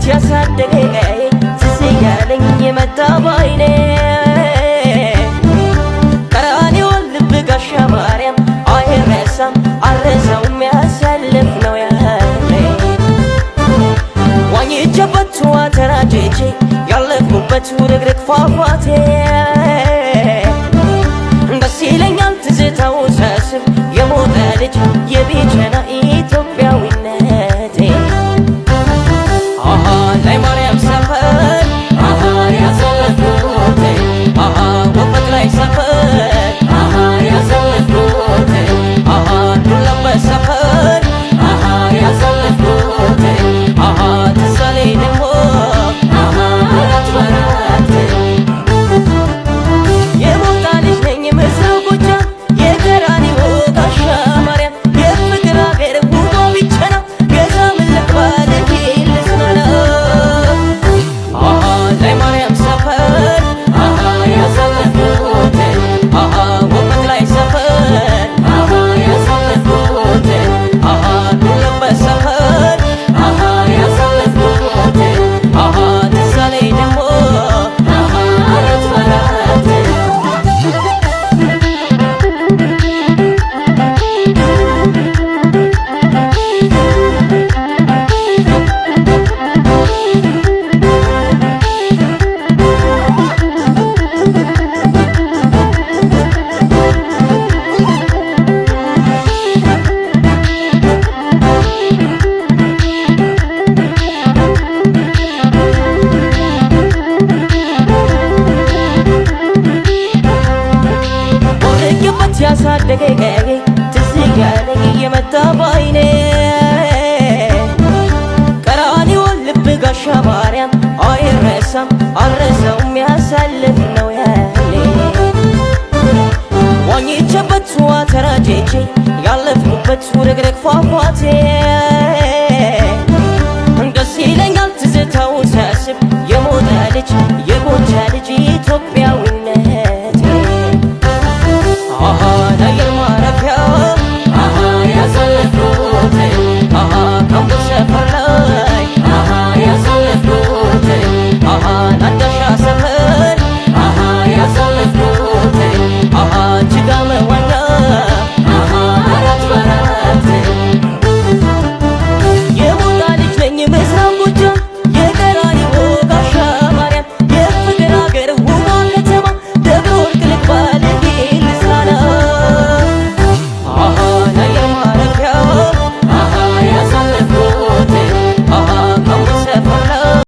ያሳደገኝ ትዝ እያለኝ የመጣ ባይኔ ቀራንዮ ልብ ጋሻ ማርያም አይረሳም አልረሳውም ያሳለፍነው ያኔ ዋኝቼበት ተራጭቼ ያለፍኩበት ውርግርግ ፏፏቴ ደስ ይለኛል ትዝታው ሳስብ የሞተ ልጅ የቢቸና ኢትዮጵያዊነቴ ላይ ማርያም ሰፈር ያሳለፍኩት ወፈት ላይ ሰፈር ያሳለፍኩት ዱለበት ሰፈር ያሳለፍኩት ትዝ አለኝ ደግሞ አራት በራት የሞጣ ልጅ ነኝ ምስራቅ ጎጃም የቀራንዮ ጋሻ ማርያም የፍቅር አገር ውሎ ቢቸና ገዛ ምን ልግባ ልሂድ ልዝናና ላይ ማርያም ሰፈር ያሳለፍኩት ወፈት ላይ ሰፈር ያሳለፍኩት ዱለበት ሰፈር ያሳለፍኩት ትዝ አለኝ ደግሞ አራት በራት ያሳደገኝ ትዝ እያለኝ የመጣ ባይኔ ቀራንዮ ልብ ጋሻ ማርያም አይረሳም አልረሳውም ያሳለፍነው ያኔ ዋኝቼበት ተራጭቼ ያለፍኩበት ውርግርግ ፏፏቴ